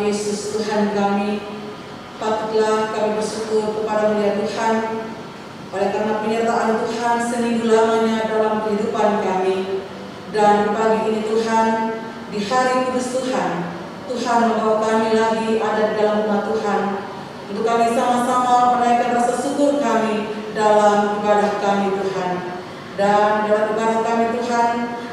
Yesus Tuhan kami, patutlah kami bersyukur kepada-Mu ya Tuhan, oleh karena penyertaan Tuhan seminggu lamanya dalam kehidupan kami. Dan pagi ini Tuhan, di hari kudus Tuhan, Tuhan membawa kami lagi ada di dalam rumah Tuhan, untuk kami sama-sama menaikkan rasa syukur kami dalam ibadah kami Tuhan. Dan dalam ibadah kami Tuhan,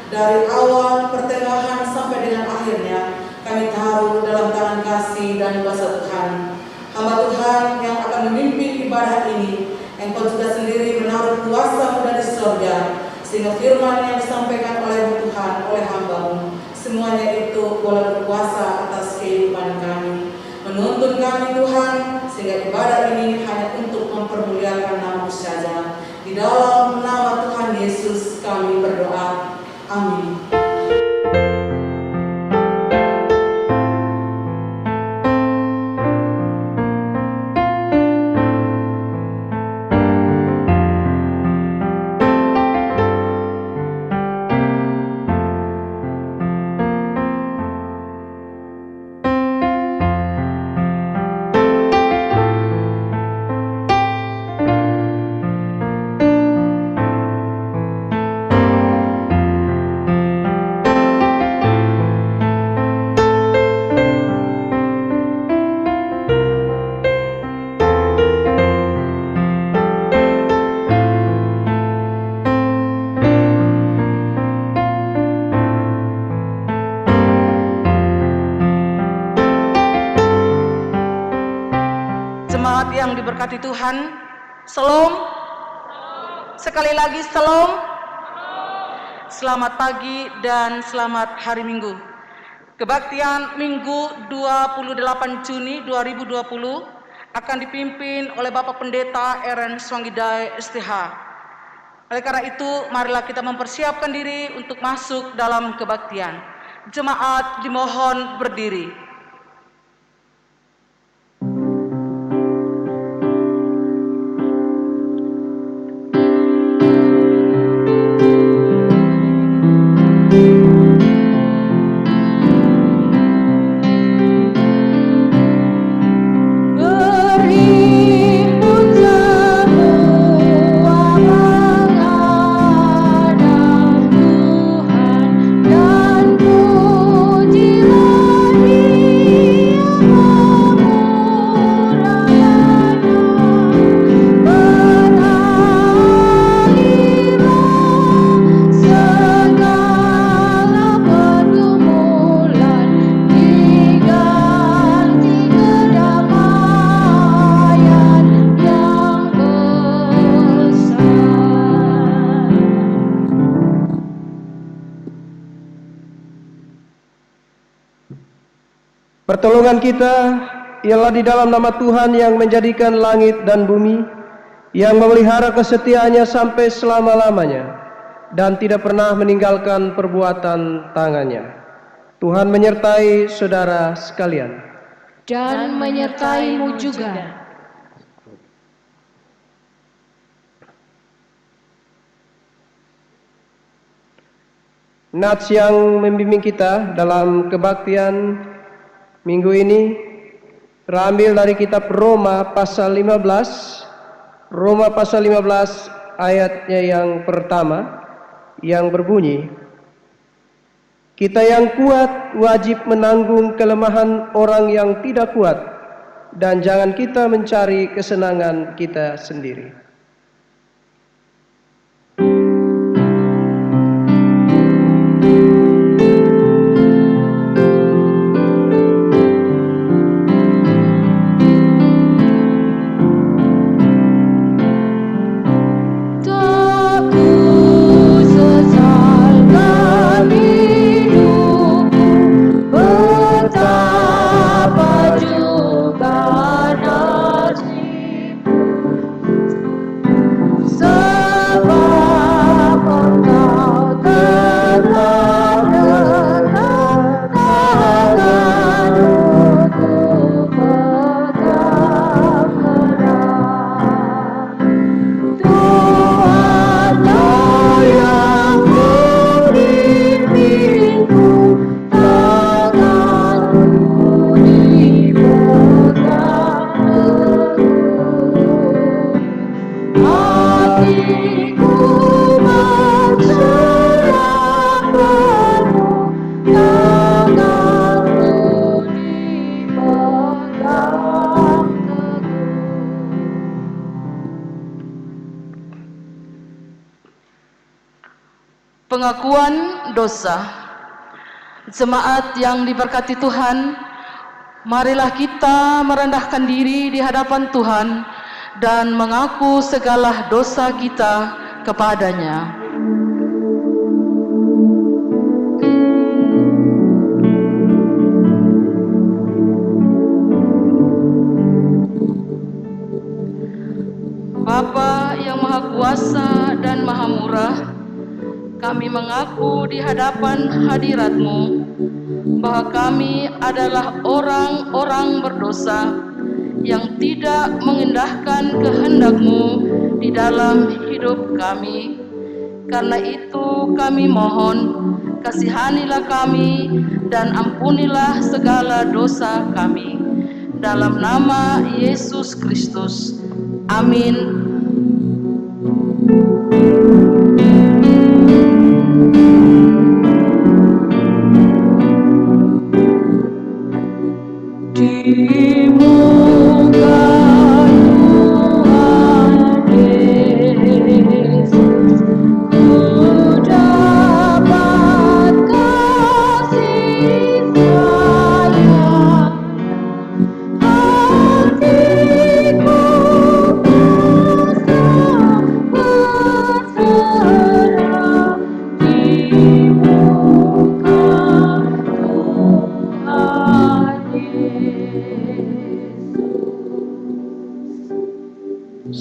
dari awal, pertengahan, sampai dengan akhirnya, kami taruh dalam tangan kasih dan kuasa Tuhan. Hamba Tuhan yang akan memimpin ibadah ini, Engkau juga sendiri menaruh kuasa-Mu dari surga, sehingga firman yang disampaikan oleh Tuhan, oleh hamba-Mu, semuanya itu boleh berkuasa atas kehidupan kami, menuntun kami Tuhan, sehingga ibadah ini hanya untuk mempermuliakan nama-Mu saja. Di dalam nama Tuhan Yesus kami berdoa. Amin. Yang diberkati Tuhan, Shalom. Sekali lagi Shalom. Selamat pagi dan selamat hari Minggu. Kebaktian Minggu 28 Juni 2020 akan dipimpin oleh Bapak Pendeta Eren Swangidai STH. Oleh karena itu, marilah kita mempersiapkan diri untuk masuk dalam kebaktian. Jemaat dimohon berdiri. Pertolongan kita ialah di dalam nama Tuhan yang menjadikan langit dan bumi, yang memelihara kesetiaannya sampai selama-lamanya, dan tidak pernah meninggalkan perbuatan tangannya. Tuhan menyertai saudara sekalian. Dan menyertai-Mu juga. Nats yang membimbing kita dalam kebaktian minggu ini terambil dari kitab Roma pasal 15. Roma pasal 15 ayatnya yang pertama yang berbunyi, kita yang kuat wajib menanggung kelemahan orang yang tidak kuat, dan jangan kita mencari kesenangan kita sendiri. Pengakuan dosa. Jemaat yang diberkati Tuhan, marilah kita merendahkan diri di hadapan Tuhan dan mengaku segala dosa kita kepadanya. Bapa yang Maha Kuasa dan Maha Murah, kami mengaku di hadapan hadirat-Mu bahwa kami adalah orang-orang berdosa yang tidak mengendahkan kehendak-Mu di dalam hidup kami. Karena itu kami mohon, kasihanilah kami dan ampunilah segala dosa kami. Dalam nama Yesus Kristus. Amin.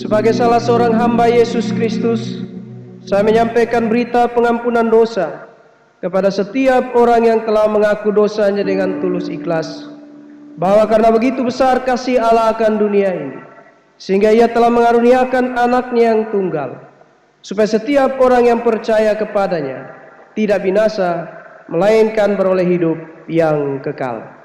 Sebagai salah seorang hamba Yesus Kristus, saya menyampaikan berita pengampunan dosa kepada setiap orang yang telah mengaku dosanya dengan tulus ikhlas, bahwa karena begitu besar kasih Allah akan dunia ini, sehingga Ia telah mengaruniakan anaknya yang tunggal, supaya setiap orang yang percaya kepadanya tidak binasa, melainkan beroleh hidup yang kekal.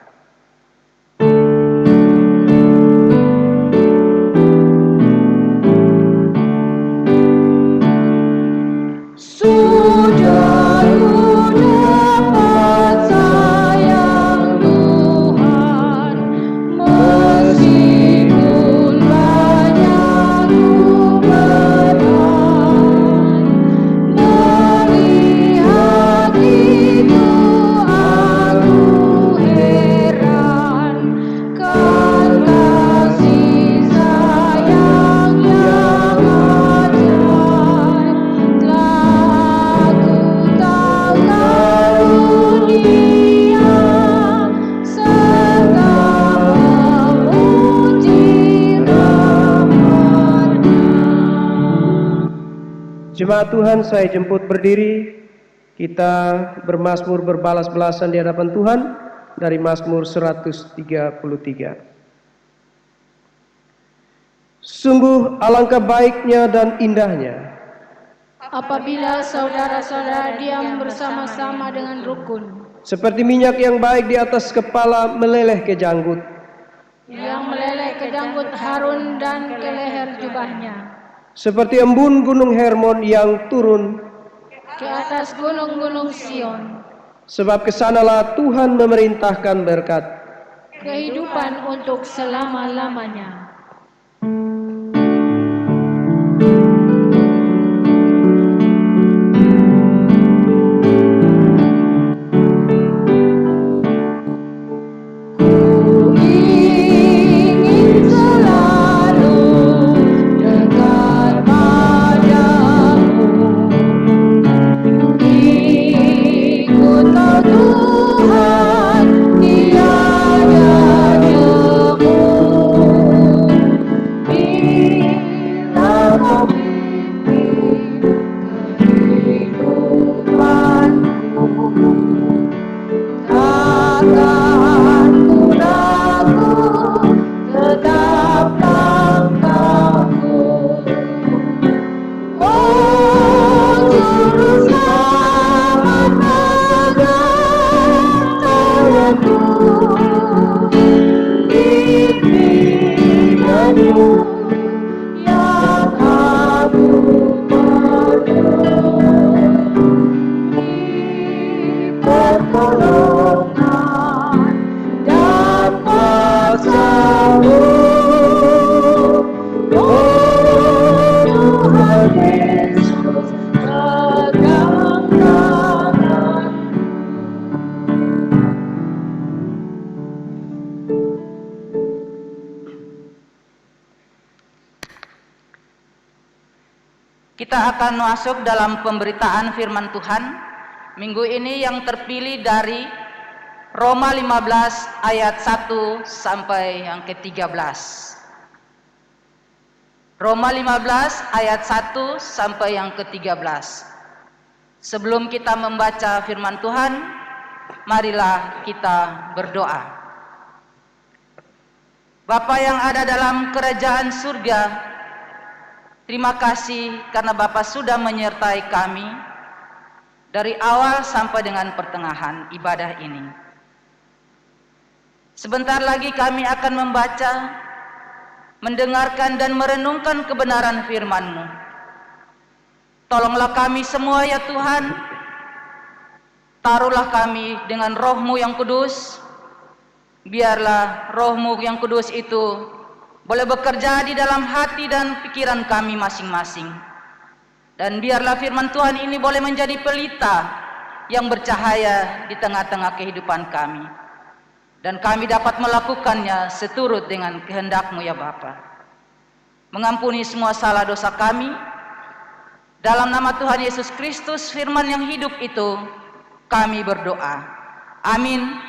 Jemaat Tuhan, saya jemput berdiri. Kita bermazmur berbalas-balasan di hadapan Tuhan dari Mazmur 133. Sungguh alangkah baiknya dan indahnya Apabila saudara-saudara diam bersama-sama dengan rukun, seperti minyak yang baik di atas kepala meleleh ke janggut, yang meleleh ke janggut Harun dan ke leher jubahnya, seperti embun gunung Hermon yang turun ke atas gunung-gunung Sion. Sebab kesanalah Tuhan memerintahkan berkat, Kehidupan untuk selama-lamanya. Tuhan tiada jemu. Kita akan masuk dalam pemberitaan firman Tuhan minggu ini yang terpilih dari Roma 15 ayat 1 sampai yang ke-13. Roma 15 ayat 1 sampai yang ke-13. Sebelum kita membaca firman Tuhan, marilah kita berdoa. Bapa yang ada dalam kerajaan surga, terima kasih karena Bapa sudah menyertai kami dari awal sampai dengan pertengahan ibadah ini. Sebentar lagi kami akan membaca, mendengarkan dan merenungkan kebenaran firman-Mu. Tolonglah kami semua ya Tuhan, taruhlah kami dengan Roh-Mu yang kudus, biarlah Roh-Mu yang kudus itu boleh bekerja di dalam hati dan pikiran kami masing-masing. Dan biarlah firman Tuhan ini boleh menjadi pelita yang bercahaya di tengah-tengah kehidupan kami. Dan kami dapat melakukannya seturut dengan kehendak-Mu ya Bapa. Mengampuni semua salah dosa kami. Dalam nama Tuhan Yesus Kristus, firman yang hidup itu, kami berdoa. Amin.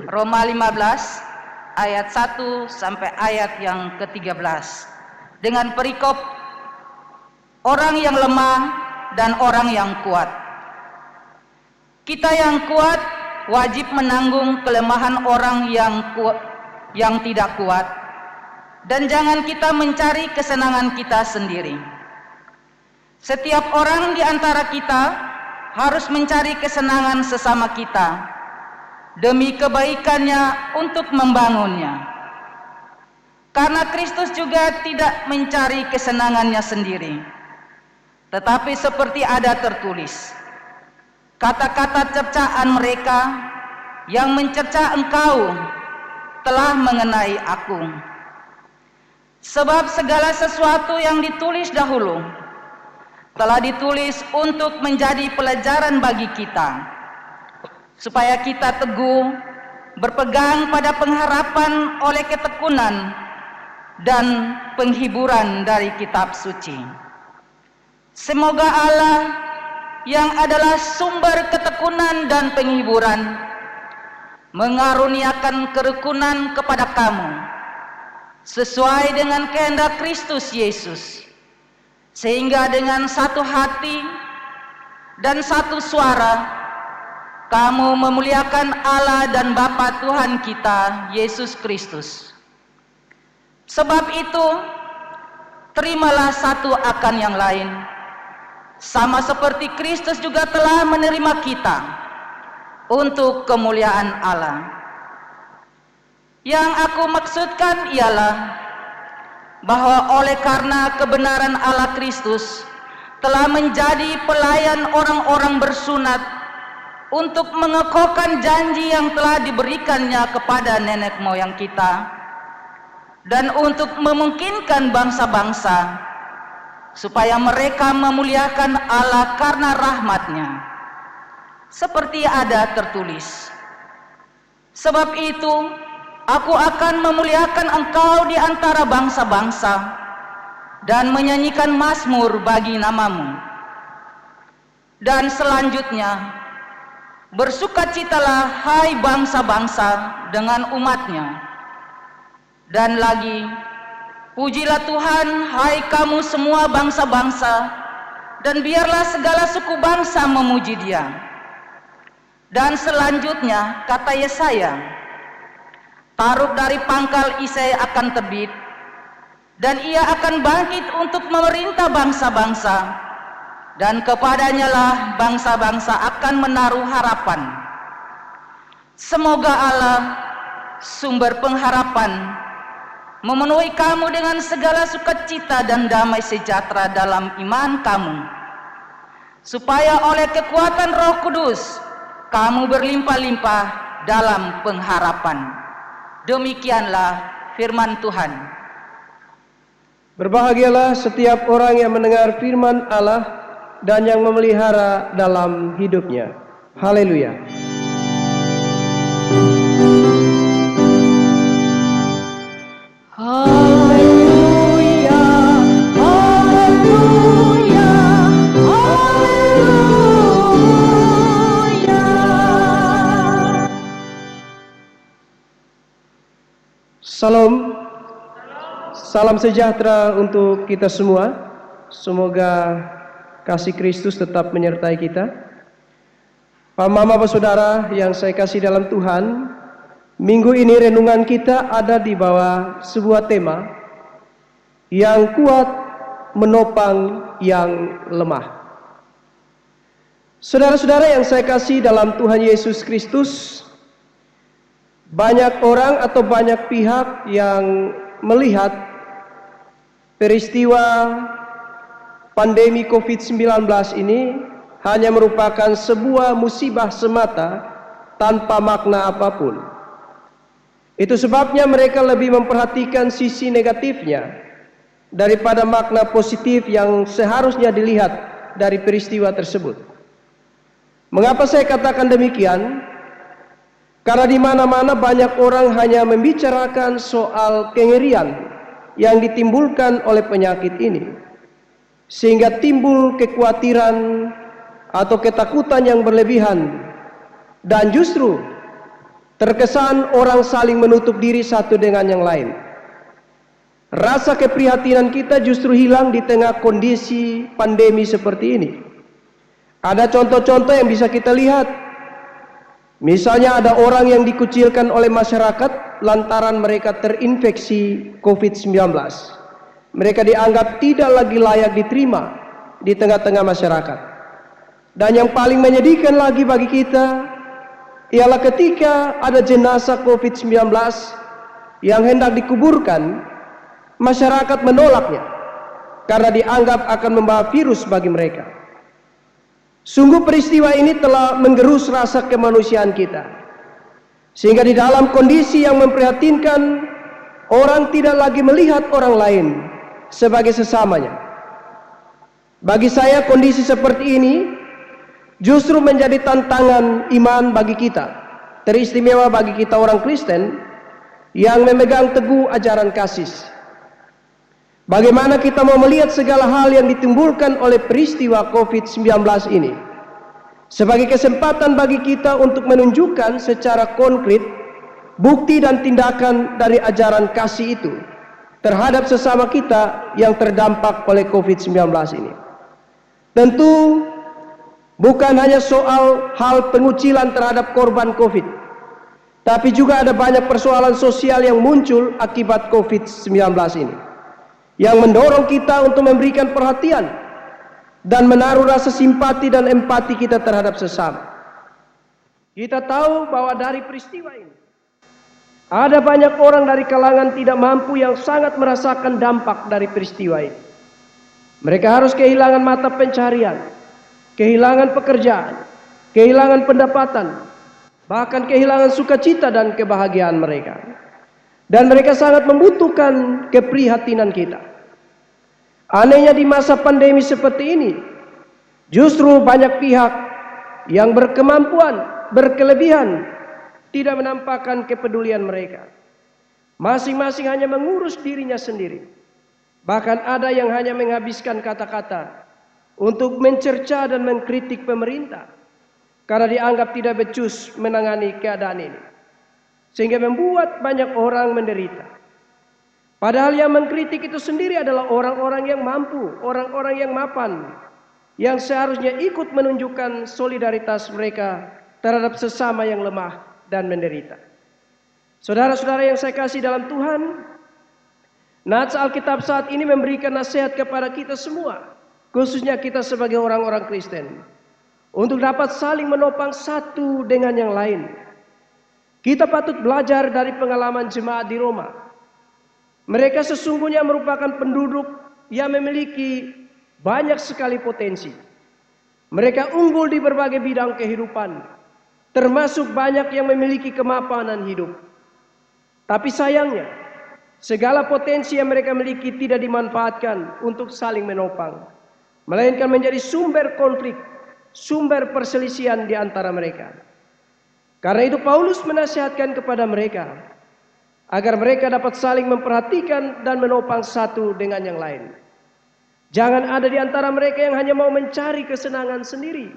Roma 15 ayat 1 sampai ayat yang ke-13 dengan perikop orang yang lemah dan orang yang kuat. Kita yang kuat wajib menanggung kelemahan orang yang tidak kuat, dan jangan kita mencari kesenangan kita sendiri. Setiap orang di antara kita harus mencari kesenangan sesama kita demi kebaikannya untuk membangunnya. Karena Kristus juga tidak mencari kesenangannya sendiri, tetapi seperti ada tertulis, kata-kata cercaan mereka yang mencerca engkau telah mengenai aku. Sebab segala sesuatu yang ditulis dahulu telah ditulis untuk menjadi pelajaran bagi kita, supaya kita teguh berpegang pada pengharapan oleh ketekunan dan penghiburan dari kitab suci. Semoga Allah yang adalah sumber ketekunan dan penghiburan mengaruniakan kerukunan kepada kamu sesuai dengan kehendak Kristus Yesus, sehingga dengan satu hati dan satu suara kamu memuliakan Allah dan Bapa Tuhan kita, Yesus Kristus. Sebab itu, terimalah satu akan yang lain, sama seperti Kristus juga telah menerima kita untuk kemuliaan Allah. Yang aku maksudkan ialah bahwa oleh karena kebenaran Allah Kristus telah menjadi pelayan orang-orang bersunat untuk mengekohkan janji yang telah diberikannya kepada nenek moyang kita, dan untuk memungkinkan bangsa-bangsa supaya mereka memuliakan Allah karena rahmat-Nya, seperti ada tertulis, sebab itu aku akan memuliakan engkau di antara bangsa-bangsa dan menyanyikan mazmur bagi namamu. Dan selanjutnya, bersukacitalah hai bangsa-bangsa dengan umat-Nya. Dan lagi, pujilah Tuhan hai kamu semua bangsa-bangsa, dan biarlah segala suku bangsa memuji Dia. Dan selanjutnya kata Yesaya, taruh dari pangkal Isai akan terbit, dan Ia akan bangkit untuk memerintah bangsa-bangsa, dan kepadanya lah bangsa-bangsa akan menaruh harapan. Semoga Allah, sumber pengharapan, memenuhi kamu dengan segala sukacita dan damai sejahtera dalam iman kamu, supaya oleh kekuatan Roh Kudus kamu berlimpah-limpah dalam pengharapan. Demikianlah firman Tuhan. Berbahagialah setiap orang yang mendengar firman Allah dan yang memelihara dalam hidupnya. Haleluya. Haleluya, Salam. Salam sejahtera untuk kita semua. Semoga kasih Kristus tetap menyertai kita. Pak Mama, Pak Saudara yang saya kasih dalam Tuhan, minggu ini renungan kita ada di bawah sebuah tema yang kuat menopang yang lemah. Saudara-saudara yang saya kasih dalam Tuhan Yesus Kristus, banyak orang atau banyak pihak yang melihat peristiwa pandemi COVID-19 ini hanya merupakan sebuah musibah semata tanpa makna apapun. Itu sebabnya mereka lebih memperhatikan sisi negatifnya daripada makna positif yang seharusnya dilihat dari peristiwa tersebut. Mengapa saya katakan demikian? Karena di mana-mana banyak orang hanya membicarakan soal kengerian yang ditimbulkan oleh penyakit ini, sehingga timbul kekhawatiran atau ketakutan yang berlebihan, dan justru terkesan orang saling menutup diri satu dengan yang lain. Rasa keprihatinan kita justru hilang di tengah kondisi pandemi seperti ini. Ada contoh-contoh yang bisa kita lihat. Misalnya ada orang yang dikucilkan oleh masyarakat lantaran mereka terinfeksi COVID-19. Mereka dianggap tidak lagi layak diterima di tengah-tengah masyarakat. Dan yang paling menyedihkan lagi bagi kita ialah ketika ada jenazah COVID-19 yang hendak dikuburkan, masyarakat menolaknya karena dianggap akan membawa virus bagi mereka. Sungguh peristiwa ini telah menggerus rasa kemanusiaan kita, sehingga di dalam kondisi yang memprihatinkan, orang tidak lagi melihat orang lain sebagai sesamanya. Bagi saya kondisi seperti ini justru menjadi tantangan iman bagi kita, teristimewa bagi kita orang Kristen yang memegang teguh ajaran kasih. Bagaimana kita mau melihat segala hal yang ditimbulkan oleh peristiwa COVID-19 ini sebagai kesempatan bagi kita untuk menunjukkan secara konkret bukti dan tindakan dari ajaran kasih itu terhadap sesama kita yang terdampak oleh COVID-19 ini. Tentu bukan hanya soal hal pengucilan terhadap korban COVID, tapi juga ada banyak persoalan sosial yang muncul akibat COVID-19 ini, yang mendorong kita untuk memberikan perhatian dan menaruh rasa simpati dan empati kita terhadap sesama. Kita tahu bahwa dari peristiwa ini ada banyak orang dari kalangan tidak mampu yang sangat merasakan dampak dari peristiwa ini. Mereka harus kehilangan mata pencarian, kehilangan pekerjaan, kehilangan pendapatan, bahkan kehilangan sukacita dan kebahagiaan mereka. Dan mereka sangat membutuhkan keprihatinan kita. Anehnya di masa pandemi seperti ini, justru banyak pihak yang berkemampuan, berkelebihan, tidak menampakkan kepedulian mereka. Masing-masing hanya mengurus dirinya sendiri. Bahkan ada yang hanya menghabiskan kata-kata untuk mencerca dan mengkritik pemerintah karena dianggap tidak becus menangani keadaan ini, sehingga membuat banyak orang menderita. Padahal yang mengkritik itu sendiri adalah orang-orang yang mampu, orang-orang yang mapan, yang seharusnya ikut menunjukkan solidaritas mereka terhadap sesama yang lemah dan menderita. Saudara-saudara yang saya kasih dalam Tuhan, nats Alkitab saat ini memberikan nasihat kepada kita semua, khususnya kita sebagai orang-orang Kristen, untuk dapat saling menopang satu dengan yang lain. Kita patut belajar dari pengalaman jemaat di Roma. Mereka sesungguhnya merupakan penduduk yang memiliki banyak sekali potensi. Mereka unggul di berbagai bidang kehidupan, termasuk banyak yang memiliki kemapanan hidup. Tapi sayangnya, segala potensi yang mereka miliki tidak dimanfaatkan untuk saling menopang, melainkan menjadi sumber konflik, sumber perselisihan di antara mereka. Karena itu Paulus menasihatkan kepada mereka agar mereka dapat saling memperhatikan dan menopang satu dengan yang lain. Jangan ada di antara mereka yang hanya mau mencari kesenangan sendiri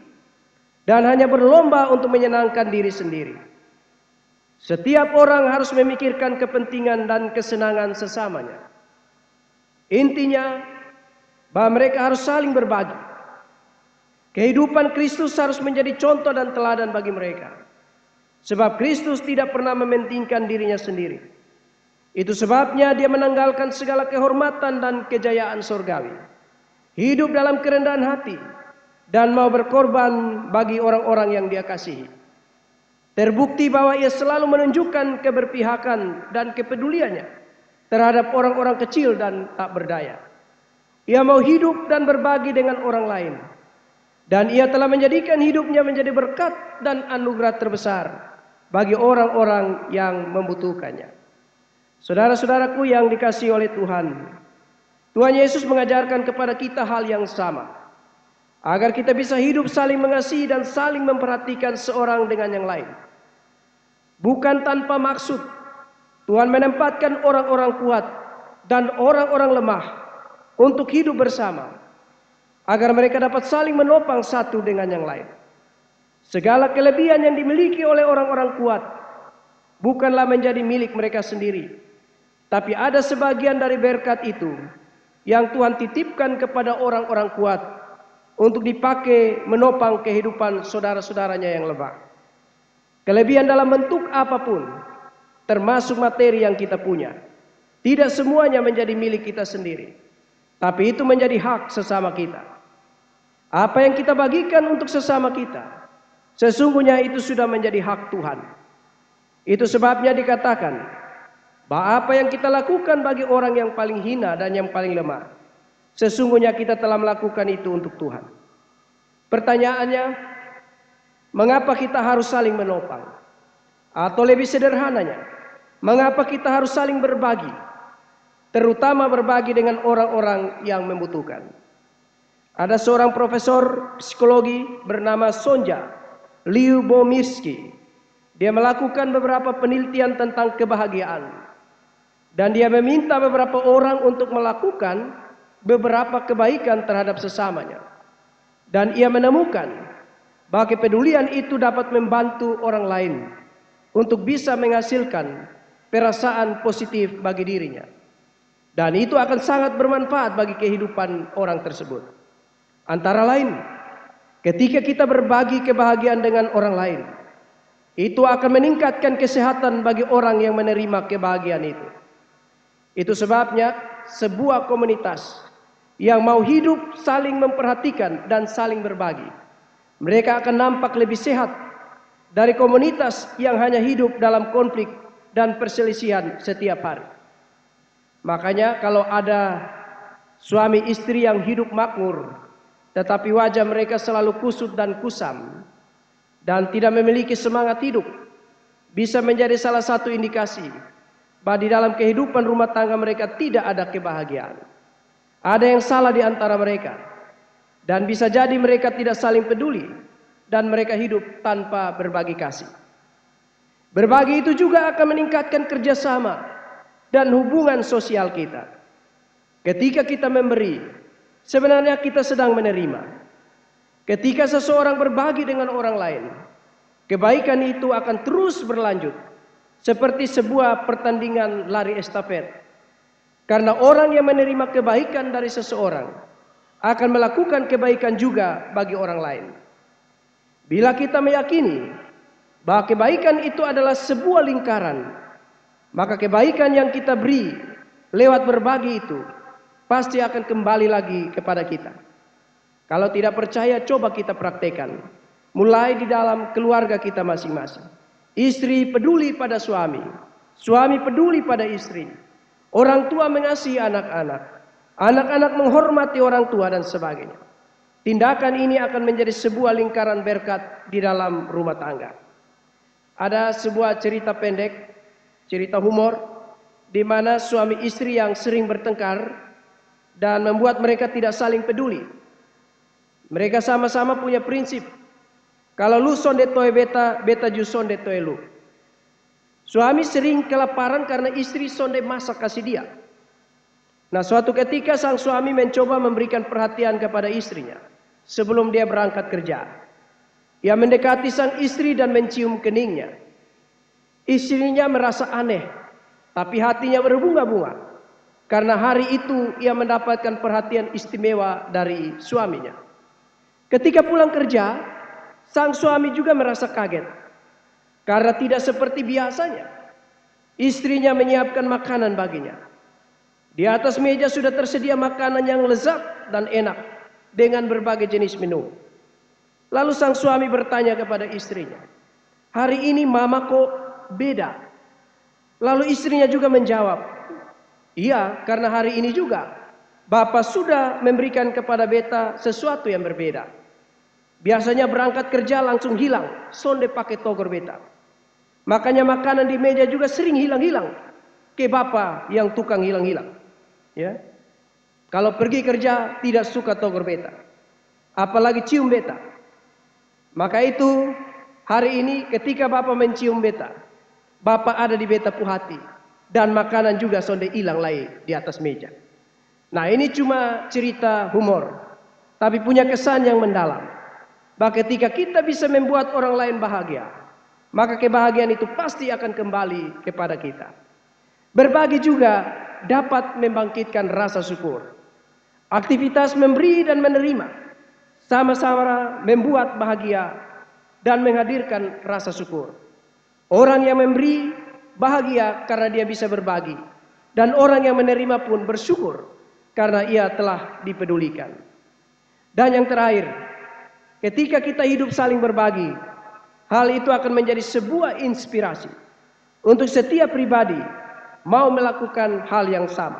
dan hanya berlomba untuk menyenangkan diri sendiri. Setiap orang harus memikirkan kepentingan dan kesenangan sesamanya. Intinya, bahwa mereka harus saling berbagi. Kehidupan Kristus harus menjadi contoh dan teladan bagi mereka. Sebab Kristus tidak pernah mementingkan dirinya sendiri. Itu sebabnya dia menanggalkan segala kehormatan dan kejayaan surgawi. Hidup dalam kerendahan hati dan mau berkorban bagi orang-orang yang dia kasihi. Terbukti bahwa ia selalu menunjukkan keberpihakan dan kepeduliannya terhadap orang-orang kecil dan tak berdaya. Ia mau hidup dan berbagi dengan orang lain. Dan ia telah menjadikan hidupnya menjadi berkat dan anugerah terbesar bagi orang-orang yang membutuhkannya. Saudara-saudaraku yang dikasihi oleh Tuhan, Tuhan Yesus mengajarkan kepada kita hal yang sama, agar kita bisa hidup saling mengasihi dan saling memperhatikan seorang dengan yang lain. Bukan tanpa maksud, Tuhan menempatkan orang-orang kuat dan orang-orang lemah untuk hidup bersama, agar mereka dapat saling menopang satu dengan yang lain. Segala kelebihan yang dimiliki oleh orang-orang kuat bukanlah menjadi milik mereka sendiri, tapi ada sebagian dari berkat itu yang Tuhan titipkan kepada orang-orang kuat untuk dipakai menopang kehidupan saudara-saudaranya yang lemah. Kelebihan dalam bentuk apapun, termasuk materi yang kita punya, tidak semuanya menjadi milik kita sendiri, tapi itu menjadi hak sesama kita. Apa yang kita bagikan untuk sesama kita, sesungguhnya itu sudah menjadi hak Tuhan. Itu sebabnya dikatakan bahwa apa yang kita lakukan bagi orang yang paling hina dan yang paling lemah, sesungguhnya kita telah melakukan itu untuk Tuhan. Pertanyaannya, mengapa kita harus saling menopang? Atau lebih sederhananya, mengapa kita harus saling berbagi? Terutama berbagi dengan orang-orang yang membutuhkan. Ada seorang profesor psikologi bernama Sonja Lyubomirsky. Dia melakukan beberapa penelitian tentang kebahagiaan. Dan dia meminta beberapa orang untuk melakukan beberapa kebaikan terhadap sesamanya. Dan ia menemukan bahwa kepedulian itu dapat membantu orang lain untuk bisa menghasilkan perasaan positif bagi dirinya. Dan itu akan sangat bermanfaat bagi kehidupan orang tersebut. Antara lain, ketika kita berbagi kebahagiaan dengan orang lain, itu akan meningkatkan kesehatan bagi orang yang menerima kebahagiaan itu. Itu sebabnya sebuah komunitas yang mau hidup saling memperhatikan dan saling berbagi, mereka akan nampak lebih sehat dari komunitas yang hanya hidup dalam konflik dan perselisihan setiap hari. Makanya kalau ada suami istri yang hidup makmur, tetapi wajah mereka selalu kusut dan kusam, dan tidak memiliki semangat hidup, bisa menjadi salah satu indikasi bahwa di dalam kehidupan rumah tangga mereka tidak ada kebahagiaan. Ada yang salah di antara mereka. Dan bisa jadi mereka tidak saling peduli dan mereka hidup tanpa berbagi kasih. Berbagi itu juga akan meningkatkan kerjasama dan hubungan sosial kita. Ketika kita memberi, sebenarnya kita sedang menerima. Ketika seseorang berbagi dengan orang lain, kebaikan itu akan terus berlanjut seperti sebuah pertandingan lari estafet. Karena orang yang menerima kebaikan dari seseorang akan melakukan kebaikan juga bagi orang lain. Bila kita meyakini bahwa kebaikan itu adalah sebuah lingkaran, maka kebaikan yang kita beri lewat berbagi itu pasti akan kembali lagi kepada kita. Kalau tidak percaya, coba kita praktekkan. Mulai di dalam keluarga kita masing-masing. Istri peduli pada suami, suami peduli pada istri, orang tua mengasihi anak-anak, anak-anak menghormati orang tua dan sebagainya. Tindakan ini akan menjadi sebuah lingkaran berkat di dalam rumah tangga. Ada sebuah cerita pendek, cerita humor, di mana suami istri yang sering bertengkar dan membuat mereka tidak saling peduli. Mereka sama-sama punya prinsip, kalau lu sonde toe beta, beta ju sonde toe lu. Suami sering kelaparan karena istri sonde masak kasih dia. Nah, suatu ketika sang suami mencoba memberikan perhatian kepada istrinya sebelum dia berangkat kerja. Ia mendekati sang istri dan mencium keningnya. Istrinya merasa aneh, tapi hatinya berbunga-bunga. Karena hari itu ia mendapatkan perhatian istimewa dari suaminya. Ketika pulang kerja, sang suami juga merasa kaget. Karena tidak seperti biasanya, istrinya menyiapkan makanan baginya. Di atas meja sudah tersedia makanan yang lezat dan enak dengan berbagai jenis menu. Lalu sang suami bertanya kepada istrinya, "Hari ini mama kok beda?" Lalu istrinya juga menjawab, "Iya, karena hari ini juga Bapak sudah memberikan kepada beta sesuatu yang berbeda. Biasanya berangkat kerja langsung hilang, sonde pakai togor beta. Makanya makanan di meja juga sering hilang-hilang. Ke Bapak yang tukang hilang-hilang. Ya. Kalau pergi kerja tidak suka togor beta. Apalagi cium beta. Maka itu hari ini ketika Bapak mencium beta, Bapak ada di beta pu hati. Dan makanan juga sonde hilang lagi di atas meja." Nah, ini cuma cerita humor, tapi punya kesan yang mendalam. Bahwa ketika kita bisa membuat orang lain bahagia, maka kebahagiaan itu pasti akan kembali kepada kita. Berbagi juga dapat membangkitkan rasa syukur. Aktivitas memberi dan menerima sama-sama membuat bahagia dan menghadirkan rasa syukur. Orang yang memberi bahagia karena dia bisa berbagi, dan orang yang menerima pun bersyukur karena ia telah dipedulikan. Dan yang terakhir, ketika kita hidup saling berbagi, hal itu akan menjadi sebuah inspirasi untuk setiap pribadi mau melakukan hal yang sama.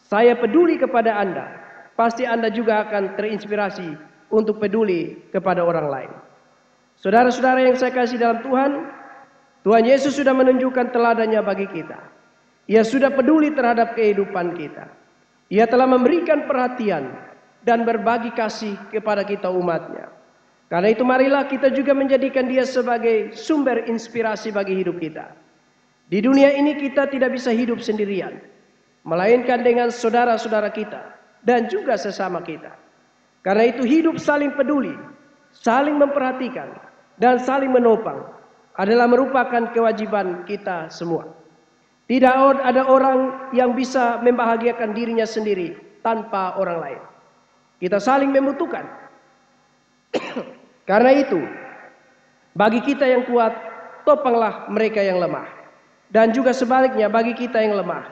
Saya peduli kepada Anda, pasti Anda juga akan terinspirasi untuk peduli kepada orang lain. Saudara-saudara yang saya kasih dalam Tuhan, Tuhan Yesus sudah menunjukkan teladannya bagi kita. Ia sudah peduli terhadap kehidupan kita. Ia telah memberikan perhatian dan berbagi kasih kepada kita umatnya. Karena itu marilah kita juga menjadikan dia sebagai sumber inspirasi bagi hidup kita. Di dunia ini kita tidak bisa hidup sendirian, melainkan dengan saudara-saudara kita dan juga sesama kita. Karena itu hidup saling peduli, saling memperhatikan, dan saling menopang adalah merupakan kewajiban kita semua. Tidak ada orang yang bisa membahagiakan dirinya sendiri tanpa orang lain. Kita saling membutuhkan. Karena itu, bagi kita yang kuat, topanglah mereka yang lemah. Dan juga sebaliknya bagi kita yang lemah,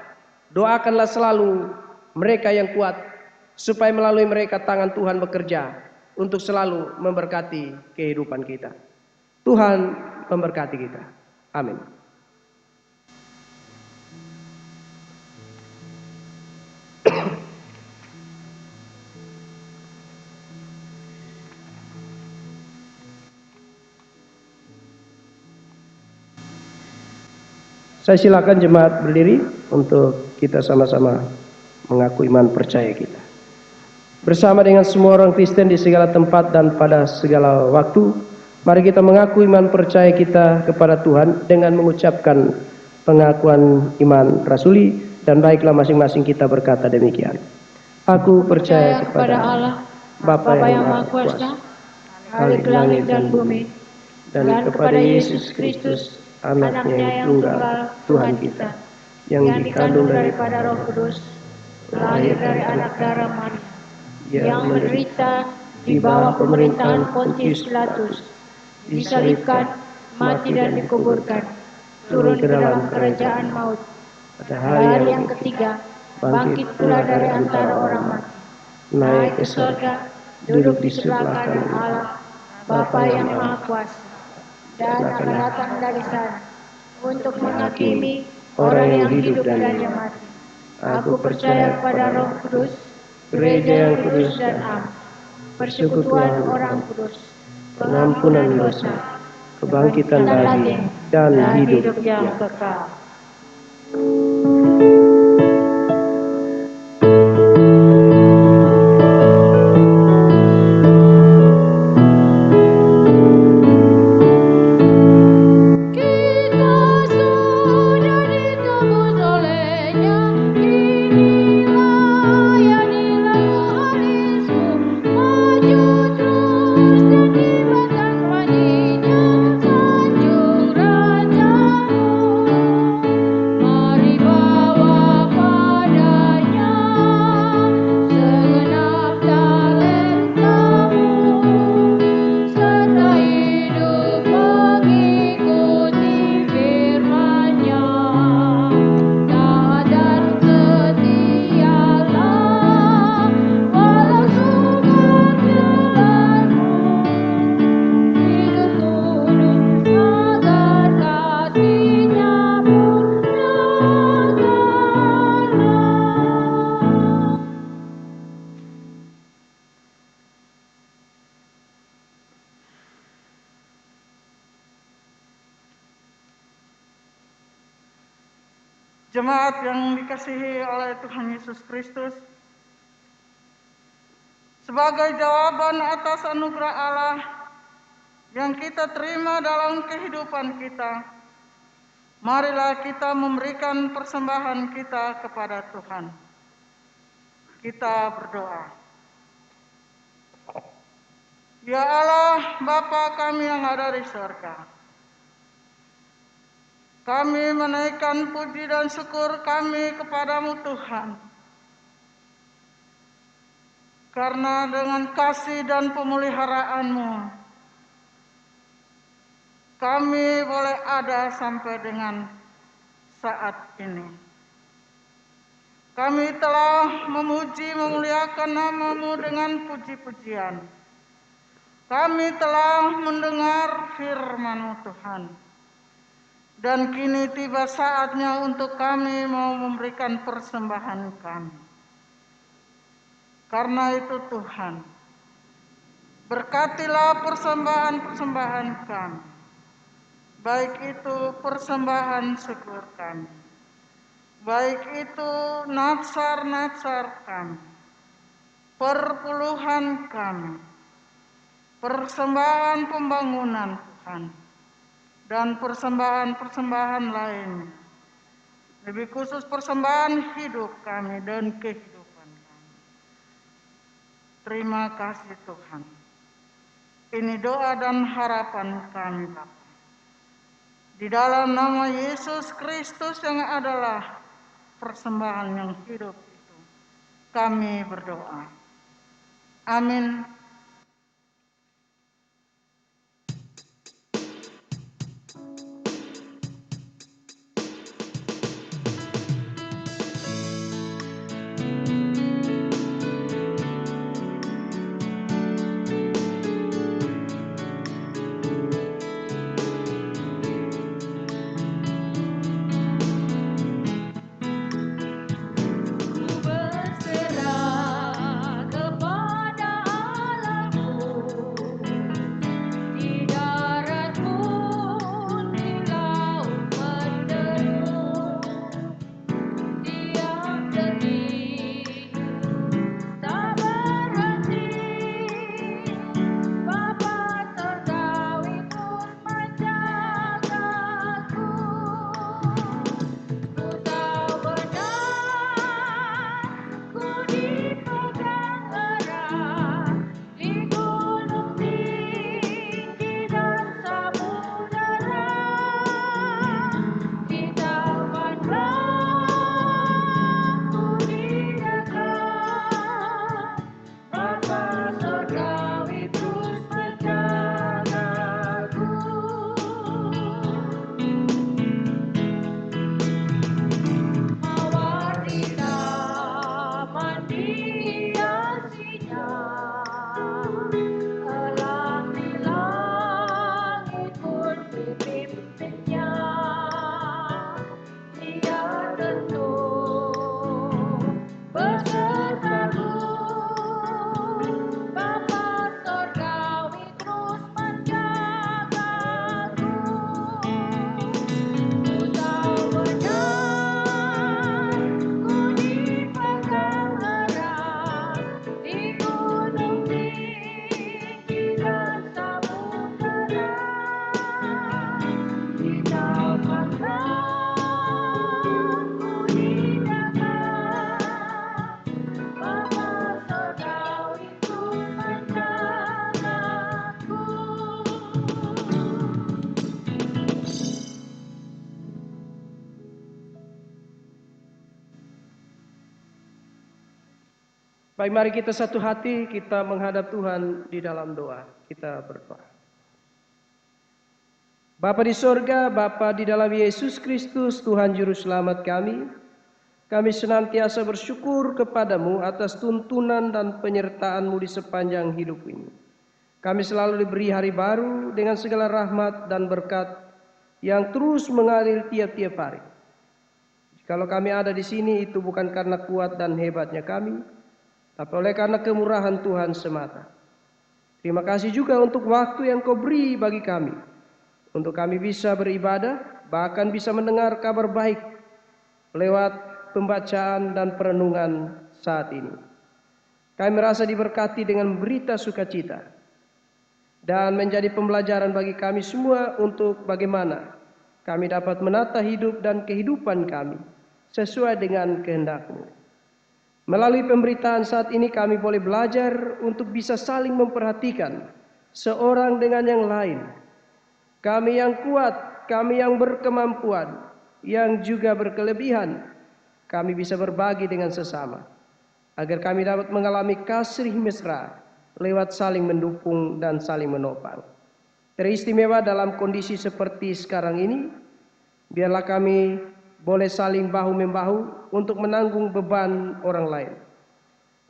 doakanlah selalu mereka yang kuat, supaya melalui mereka tangan Tuhan bekerja untuk selalu memberkati kehidupan kita. Tuhan memberkati kita. Amin. Saya silakan jemaat berdiri untuk kita sama-sama mengaku iman percaya kita. Bersama dengan semua orang Kristen di segala tempat dan pada segala waktu, mari kita mengaku iman percaya kita kepada Tuhan dengan mengucapkan pengakuan iman rasuli, dan baiklah masing-masing kita berkata demikian. Aku percaya kepada Allah, Bapa yang Maha Kuasa, Khalik langit dan bumi, dan kepada Yesus Kristus, Anaknya yang tunggal, Tuhan kita, yang dikandung daripada Roh Kudus, lahir dari anak darah Maria, yang menderita di bawah pemerintahan Pontius Pilatus, disalibkan, mati dan dikuburkan, turun ke dalam kerajaan maut. Pada hari yang ketiga, bangkit pula dari antara orang mati, naik ke surga, duduk di sebelah kanan Allah, Bapa yang Maha Kuasa, dan akan datang dari sana untuk menghakimi orang yang hidup dan yang mati. Aku percaya kepada Roh Kudus, gereja yang kudus dan am, persekutuan orang kudus, pengampunan dosa, kebangkitan dari dan hidup yang kekal. Sanjung Raja Jemaat yang dikasihi oleh Tuhan Yesus Kristus, sebagai jawaban atas anugerah Allah yang kita terima dalam kehidupan kita, marilah kita memberikan persembahan kita kepada Tuhan. Kita berdoa. Ya Allah, Bapa kami yang ada di surga, kami menaikkan puji dan syukur kami kepadamu Tuhan, karena dengan kasih dan pemeliharaanmu kami boleh ada sampai dengan saat ini. Kami telah memuji memuliakan nama-Mu dengan puji-pujian. Kami telah mendengar firman-Mu Tuhan. Dan kini tiba saatnya untuk kami mau memberikan persembahan kami. Karena itu Tuhan, berkatilah persembahan-persembahan kami. Baik itu persembahan syukur kami, baik itu natsar-natsar kami, perpuluhan kami, persembahan pembangunan Tuhan, dan persembahan-persembahan lain. Lebih khusus persembahan hidup kami dan kehidupan kami. Terima kasih Tuhan. Ini doa dan harapan kami Bapa. Di dalam nama Yesus Kristus yang adalah persembahan yang hidup itu, kami berdoa. Amin. Baik, mari kita satu hati, kita menghadap Tuhan di dalam doa. Kita berdoa. Bapa di sorga, Bapa di dalam Yesus Kristus, Tuhan Juru Selamat kami senantiasa bersyukur kepadamu atas tuntunan dan penyertaan-Mu di sepanjang hidup ini. Kami selalu diberi hari baru dengan segala rahmat dan berkat yang terus mengalir tiap-tiap hari. Kalau kami ada di sini, itu bukan karena kuat dan hebatnya kami, tapi oleh karena kemurahan Tuhan semata. Terima kasih juga untuk waktu yang Kau beri bagi kami, untuk kami bisa beribadah, bahkan bisa mendengar kabar baik lewat pembacaan dan perenungan saat ini. Kami merasa diberkati dengan berita sukacita dan menjadi pembelajaran bagi kami semua untuk bagaimana kami dapat menata hidup dan kehidupan kami sesuai dengan kehendak-Mu. Melalui pemberitaan saat ini kami boleh belajar untuk bisa saling memperhatikan seorang dengan yang lain. Kami yang kuat, kami yang berkemampuan, yang juga berkelebihan, kami bisa berbagi dengan sesama, agar kami dapat mengalami kasih mesra lewat saling mendukung dan saling menopang. Teristimewa dalam kondisi seperti sekarang ini, biarlah kami boleh saling bahu-membahu untuk menanggung beban orang lain.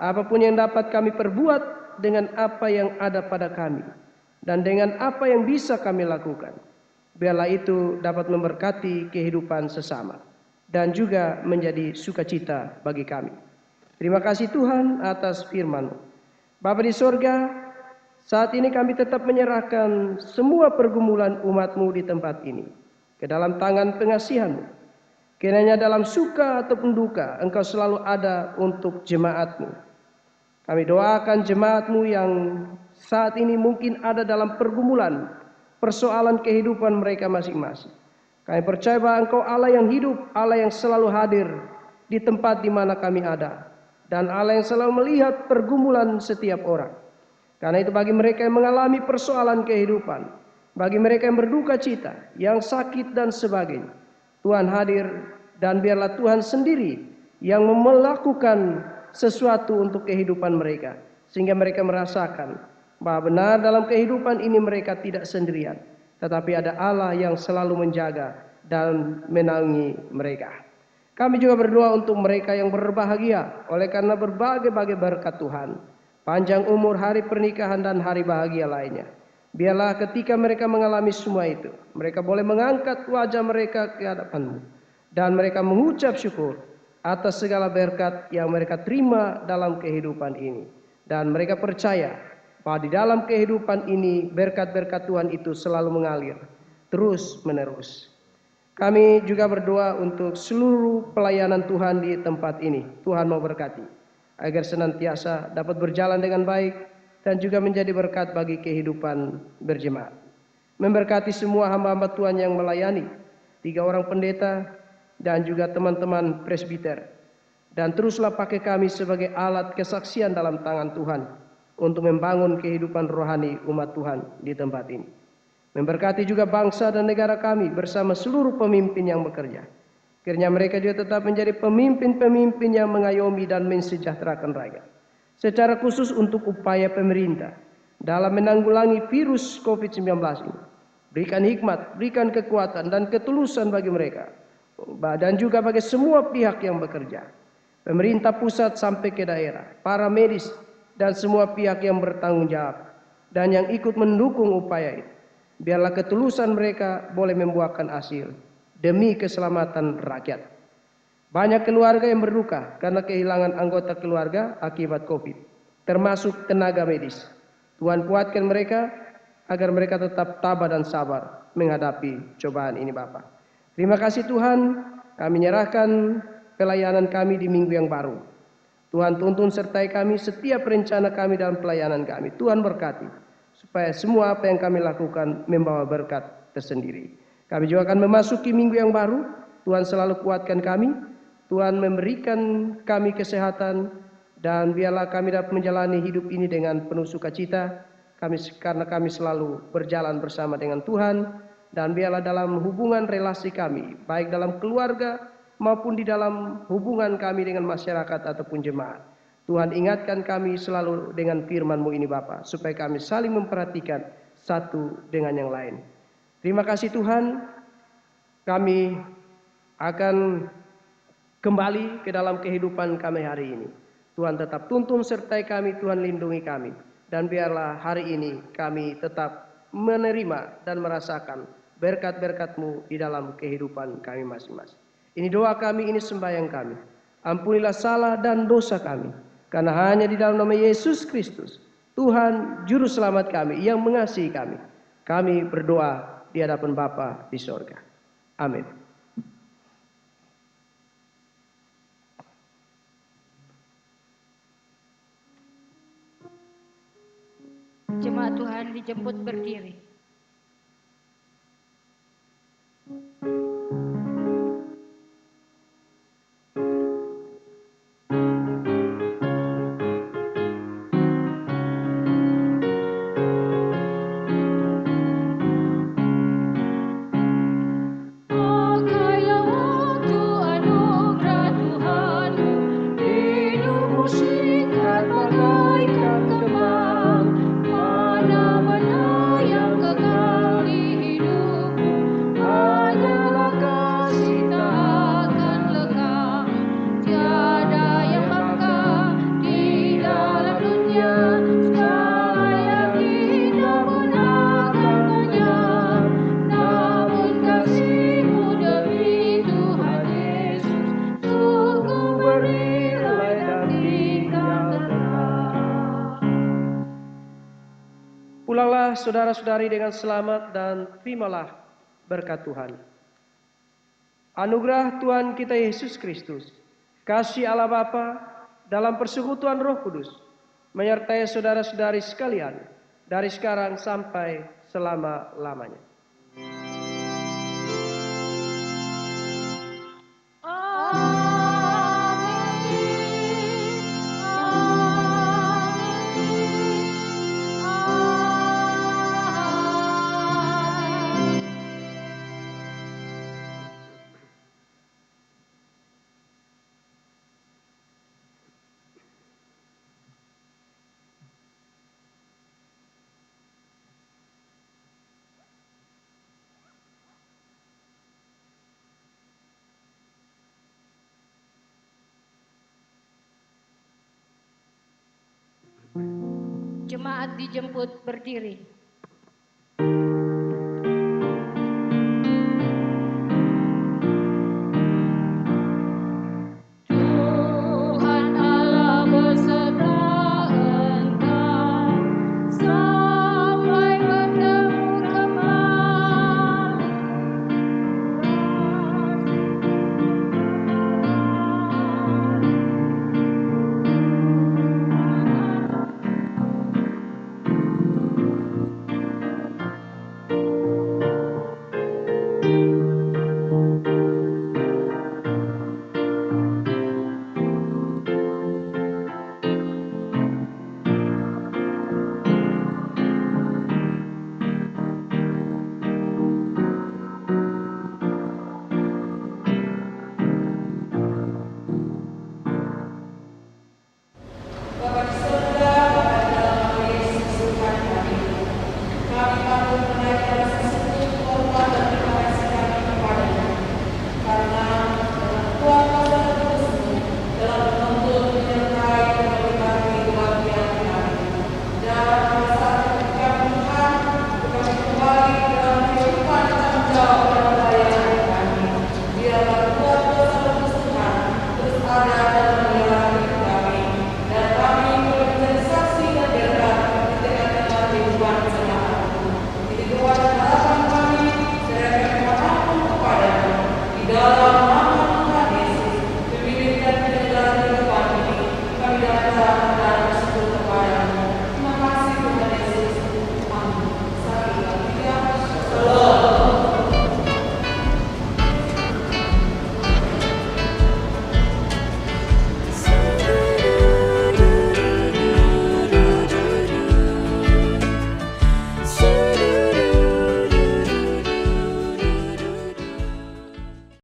Apapun yang dapat kami perbuat dengan apa yang ada pada kami dan dengan apa yang bisa kami lakukan, biarlah itu dapat memberkati kehidupan sesama dan juga menjadi sukacita bagi kami. Terima kasih Tuhan atas firman-Mu. Bapa di sorga, saat ini kami tetap menyerahkan semua pergumulan umat-Mu di tempat ini ke dalam tangan pengasihan-Mu. Kiranya dalam suka ataupun duka Engkau selalu ada untuk jemaat-Mu. Kami doakan jemaat-Mu yang saat ini mungkin ada dalam pergumulan, persoalan kehidupan mereka masing-masing. Kami percaya bahwa Engkau Allah yang hidup, Allah yang selalu hadir di tempat di mana kami ada, dan Allah yang selalu melihat pergumulan setiap orang. Karena itu bagi mereka yang mengalami persoalan kehidupan, bagi mereka yang berduka cita, yang sakit dan sebagainya, Tuhan hadir dan biarlah Tuhan sendiri yang melakukan sesuatu untuk kehidupan mereka. Sehingga mereka merasakan bahwa benar dalam kehidupan ini mereka tidak sendirian. Tetapi ada Allah yang selalu menjaga dan menaungi mereka. Kami juga berdoa untuk mereka yang berbahagia oleh karena berbagai-bagai berkat Tuhan. Panjang umur, hari pernikahan dan hari bahagia lainnya. Biarlah ketika mereka mengalami semua itu, mereka boleh mengangkat wajah mereka ke hadapan-Mu dan mereka mengucap syukur atas segala berkat yang mereka terima dalam kehidupan ini. Dan mereka percaya bahwa di dalam kehidupan ini berkat-berkat Tuhan itu selalu mengalir terus menerus. Kami juga berdoa untuk seluruh pelayanan Tuhan di tempat ini. Tuhan mau berkati agar senantiasa dapat berjalan dengan baik dan juga menjadi berkat bagi kehidupan berjemaat. Memberkati semua hamba-hamba Tuhan yang melayani, 3 orang pendeta dan juga teman-teman presbiter. Dan teruslah pakai kami sebagai alat kesaksian dalam tangan Tuhan untuk membangun kehidupan rohani umat Tuhan di tempat ini. Memberkati juga bangsa dan negara kami bersama seluruh pemimpin yang bekerja. Kiranya mereka juga tetap menjadi pemimpin-pemimpin yang mengayomi dan mensejahterakan rakyat. Secara khusus untuk upaya pemerintah dalam menanggulangi virus COVID-19 ini. Berikan hikmat, berikan kekuatan dan ketulusan bagi mereka. Dan juga bagi semua pihak yang bekerja. Pemerintah pusat sampai ke daerah, para medis dan semua pihak yang bertanggung jawab. Dan yang ikut mendukung upaya itu. Biarlah ketulusan mereka boleh membuahkan hasil demi keselamatan rakyat. Banyak keluarga yang berduka karena kehilangan anggota keluarga akibat COVID, termasuk tenaga medis. Tuhan kuatkan mereka agar mereka tetap tabah dan sabar menghadapi cobaan ini Bapa. Terima kasih Tuhan, kami menyerahkan pelayanan kami di minggu yang baru. Tuhan tuntun sertai kami setiap rencana kami dalam pelayanan kami. Tuhan berkati supaya semua apa yang kami lakukan membawa berkat tersendiri. Kami juga akan memasuki minggu yang baru. Tuhan selalu kuatkan kami. Tuhan memberikan kami kesehatan dan biarlah kami dapat menjalani hidup ini dengan penuh sukacita. Karena kami selalu berjalan bersama dengan Tuhan dan biarlah dalam hubungan relasi kami, baik dalam keluarga maupun di dalam hubungan kami dengan masyarakat ataupun jemaat. Tuhan ingatkan kami selalu dengan firman-Mu ini Bapa, supaya kami saling memperhatikan satu dengan yang lain. Terima kasih Tuhan, kami akan kembali ke dalam kehidupan kami hari ini. Tuhan tetap tuntun sertai kami, Tuhan lindungi kami. Dan biarlah hari ini kami tetap menerima dan merasakan berkat-berkat-Mu di dalam kehidupan kami masing-masing. Ini doa kami, ini sembahyang kami. Ampunilah salah dan dosa kami. Karena hanya di dalam nama Yesus Kristus, Tuhan Juru Selamat kami yang mengasihi kami. Kami berdoa di hadapan Bapa di sorga. Amin. Jemaat Tuhan dijemput berdiri. Pakailah waktu anugerah Tuhan, hidupmu singkat bagaikan kembang. Mana-mana yang kekal di hidupmu adalah kasih tak akan lekang. Tiada yang langka di dalam dunia, segala yang indah pun akan lenyap. Namun kasih-Mu demi Tuhan Yesus, sungguh bernilai dan tinggal tetap. Pulanglah saudara-saudari dengan selamat dan terimalah berkat Tuhan. Anugerah Tuhan kita Yesus Kristus, kasih Allah Bapa dalam persekutuan Roh Kudus, menyertai saudara-saudari sekalian dari sekarang sampai selama-lamanya. Jemaat dijemput berdiri.